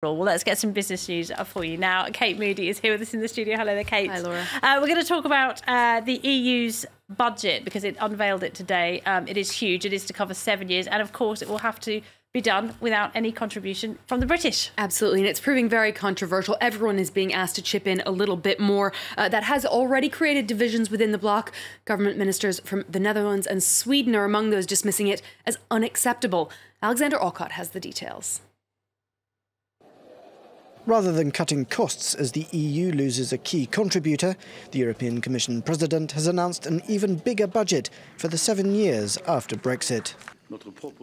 Well, let's get some business news for you now. Kate Moody is here with us in the studio. Hello there, Kate. Hi, Laura. We're going to talk about the EU's budget because it unveiled it today. It is huge. It is to cover 7 years. And of course, it will have to be done without any contribution from the British. Absolutely. And it's proving very controversial. Everyone is being asked to chip in a little bit more. That has already created divisions within the bloc. Government ministers from the Netherlands and Sweden are among those dismissing it as unacceptable. Alexander Alcott has the details. Rather than cutting costs as the EU loses a key contributor, the European Commission President has announced an even bigger budget for the 7 years after Brexit.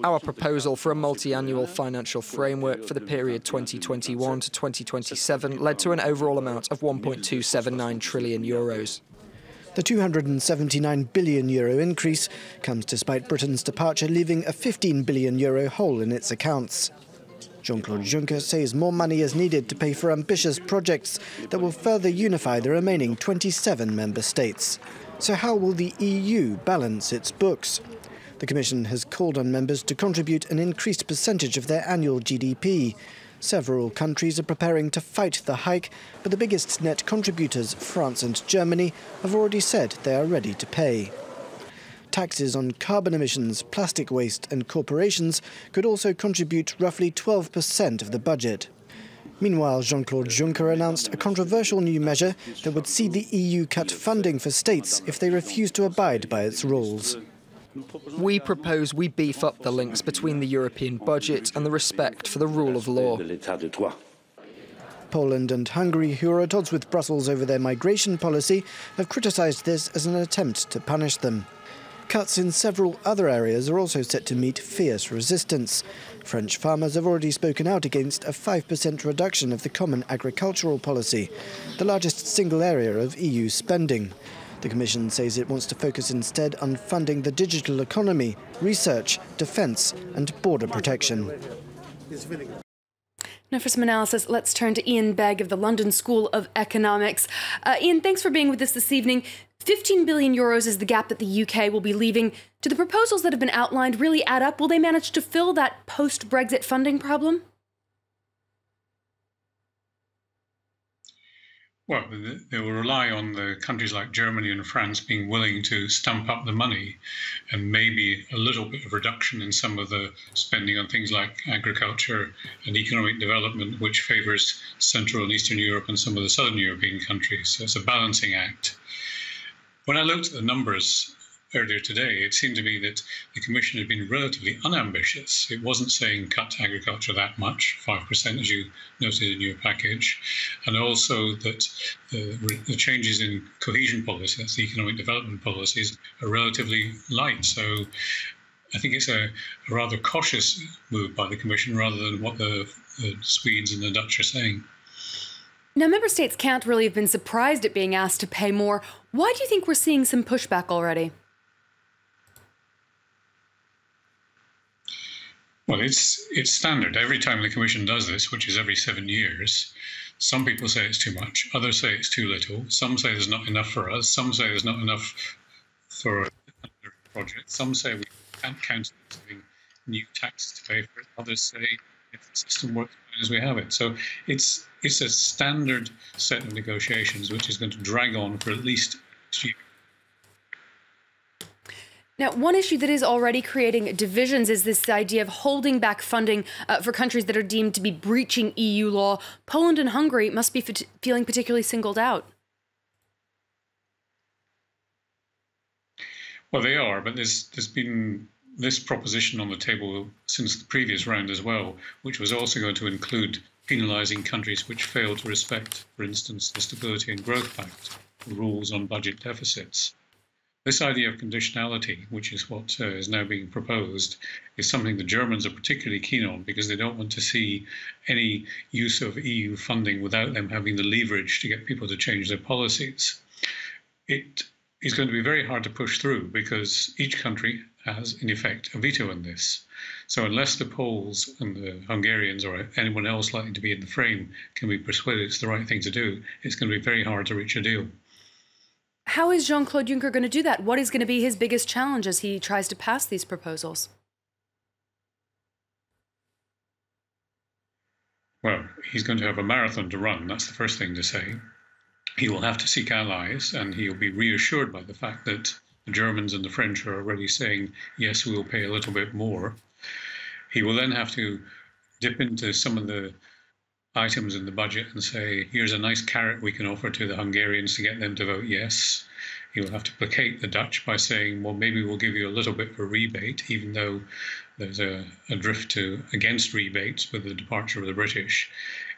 Our proposal for a multi-annual financial framework for the period 2021 to 2027 led to an overall amount of €1.279 trillion. The €279 billion increase comes despite Britain's departure, leaving a €15 billion hole in its accounts. Jean-Claude Juncker says more money is needed to pay for ambitious projects that will further unify the remaining 27 member states. So how will the EU balance its books? The Commission has called on members to contribute an increased percentage of their annual GDP. Several countries are preparing to fight the hike, but the biggest net contributors, France and Germany, have already said they are ready to pay. Taxes on carbon emissions, plastic waste and corporations could also contribute roughly 12% of the budget. Meanwhile, Jean-Claude Juncker announced a controversial new measure that would see the EU cut funding for states if they refuse to abide by its rules. We propose we beef up the links between the European budget and the respect for the rule of law. Poland and Hungary, who are at odds with Brussels over their migration policy, have criticised this as an attempt to punish them. Cuts in several other areas are also set to meet fierce resistance. French farmers have already spoken out against a 5% reduction of the common agricultural policy, the largest single area of EU spending. The Commission says it wants to focus instead on funding the digital economy, research, defence and border protection. Now for some analysis, let's turn to Ian Begg of the London School of Economics. Ian, thanks for being with us this evening. €15 billion is the gap that the UK will be leaving. Do the proposals that have been outlined really add up? Will they manage to fill that post-Brexit funding problem? Well, they will rely on the countries like Germany and France being willing to stump up the money and maybe a little bit of reduction in some of the spending on things like agriculture and economic development, which favours Central and Eastern Europe and some of the Southern European countries. So it's a balancing act. When I looked at the numbers earlier today, it seemed to me that the Commission had been relatively unambitious. It wasn't saying cut agriculture that much, 5%, as you noted in your package, and also that the changes in cohesion policy, that's the economic development policies, are relatively light. So I think it's a rather cautious move by the Commission rather than what the Swedes and the Dutch are saying. Now, member states can't really have been surprised at being asked to pay more. Why do you think we're seeing some pushback already? Well, it's standard. Every time the Commission does this, which is every 7 years, some people say it's too much, others say it's too little, some say there's not enough for us, some say there's not enough for a project, some say we can't count on having new taxes to pay for it, others say if the system works as we have it. So it's a standard set of negotiations which is going to drag on for at least 2 years. Now, one issue that is already creating divisions is this idea of holding back funding for countries that are deemed to be breaching EU law. Poland and Hungary must be feeling particularly singled out. Well, they are, but there's been this proposition on the table since the previous round as well, which was also going to include penalising countries which fail to respect, for instance, the Stability and Growth Pact rules on budget deficits. This idea of conditionality, which is what is now being proposed, is something the Germans are particularly keen on because they don't want to see any use of EU funding without them having the leverage to get people to change their policies. It is going to be very hard to push through because each country has, in effect, a veto in this. So unless the Poles and the Hungarians or anyone else likely to be in the frame can be persuaded it's the right thing to do, it's going to be very hard to reach a deal. How is Jean-Claude Juncker going to do that? What is going to be his biggest challenge as he tries to pass these proposals? Well, he's going to have a marathon to run. That's the first thing to say. He will have to seek allies, and he'll be reassured by the fact that the Germans and the French are already saying, yes, we'll pay a little bit more. He will then have to dip into some of the items in the budget and say, here's a nice carrot we can offer to the Hungarians to get them to vote yes. He will have to placate the Dutch by saying, well, maybe we'll give you a little bit of a rebate, even though there's a drift against rebates with the departure of the British.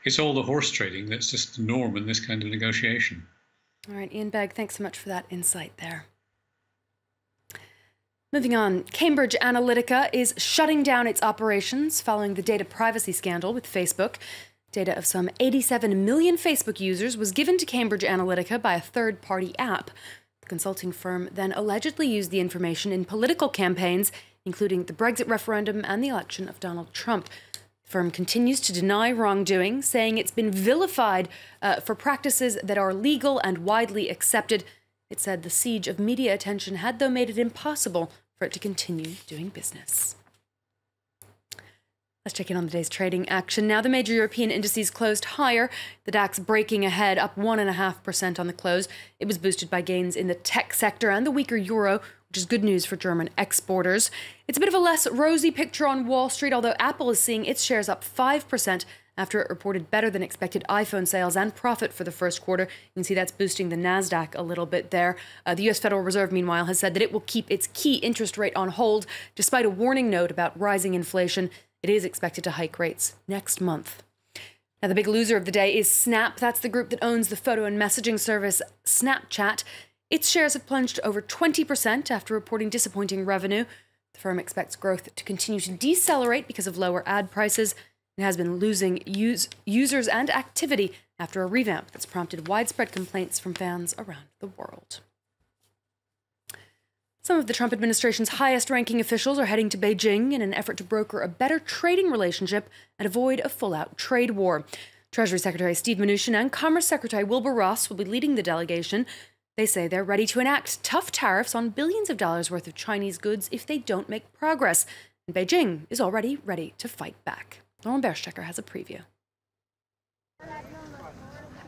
It's all the horse trading that's just the norm in this kind of negotiation. All right, Ian Begg, thanks so much for that insight there. Moving on, Cambridge Analytica is shutting down its operations following the data privacy scandal with Facebook. Data of some 87 million Facebook users was given to Cambridge Analytica by a third-party app. The consulting firm then allegedly used the information in political campaigns, including the Brexit referendum and the election of Donald Trump. The firm continues to deny wrongdoing, saying it's been vilified for practices that are legal and widely accepted. It said the siege of media attention had, though, made it impossible for it to continue doing business. Let's check in on the day's trading action. Now, the major European indices closed higher, the DAX breaking ahead, up 1.5% on the close. It was boosted by gains in the tech sector and the weaker euro, which is good news for German exporters. It's a bit of a less rosy picture on Wall Street, although Apple is seeing its shares up 5% after it reported better than expected iPhone sales and profit for the first quarter. You can see that's boosting the NASDAQ a little bit there. The U.S. Federal Reserve, meanwhile, has said that it will keep its key interest rate on hold, despite a warning note about rising inflation. It is expected to hike rates next month. Now, the big loser of the day is Snap. That's the group that owns the photo and messaging service Snapchat. Its shares have plunged over 20% after reporting disappointing revenue. The firm expects growth to continue to decelerate because of lower ad prices. It has been losing users and activity after a revamp that's prompted widespread complaints from fans around the world. Some of the Trump administration's highest-ranking officials are heading to Beijing in an effort to broker a better trading relationship and avoid a full-out trade war. Treasury Secretary Steve Mnuchin and Commerce Secretary Wilbur Ross will be leading the delegation. They say they're ready to enact tough tariffs on billions of dollars worth of Chinese goods if they don't make progress. And Beijing is already ready to fight back. Lauren Berstecker has a preview.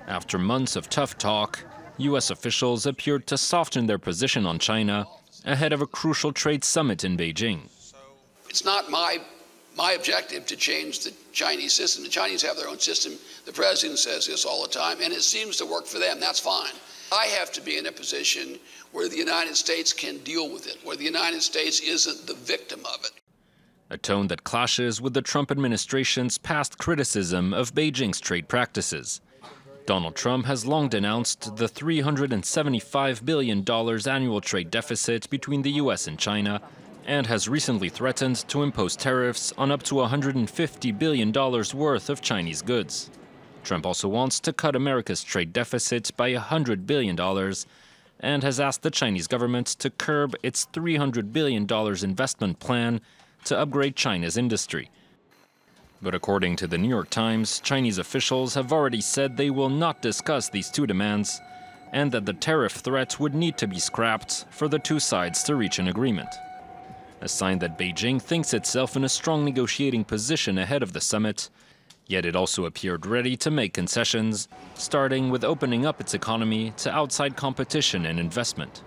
After months of tough talk, U.S. officials appeared to soften their position on China ahead of a crucial trade summit in Beijing. It's not my objective to change the Chinese system. The Chinese have their own system. The president says this all the time, and it seems to work for them. That's fine. I have to be in a position where the United States can deal with it, where the United States isn't the victim of it. A tone that clashes with the Trump administration's past criticism of Beijing's trade practices. Donald Trump has long denounced the $375 billion annual trade deficit between the U.S. and China, and has recently threatened to impose tariffs on up to $150 billion worth of Chinese goods. Trump also wants to cut America's trade deficit by $100 billion and has asked the Chinese government to curb its $300 billion investment plan to upgrade China's industry. But according to the New York Times, Chinese officials have already said they will not discuss these two demands and that the tariff threat would need to be scrapped for the two sides to reach an agreement. A sign that Beijing thinks itself in a strong negotiating position ahead of the summit, yet it also appeared ready to make concessions, starting with opening up its economy to outside competition and investment.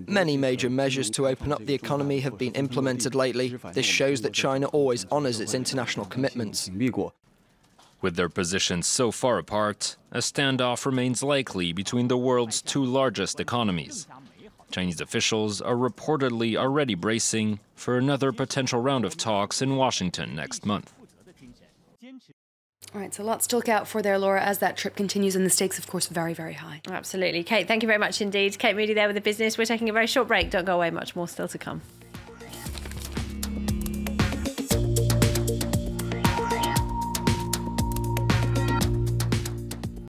Many major measures to open up the economy have been implemented lately. This shows that China always honors its international commitments. With their positions so far apart, a standoff remains likely between the world's two largest economies. Chinese officials are reportedly already bracing for another potential round of talks in Washington next month. All right, so lots to look out for there, Laura, as that trip continues, and the stakes, of course, very, very high. Absolutely. Kate, thank you very much indeed. Kate Moody there with the business. We're taking a very short break. Don't go away, much more still to come.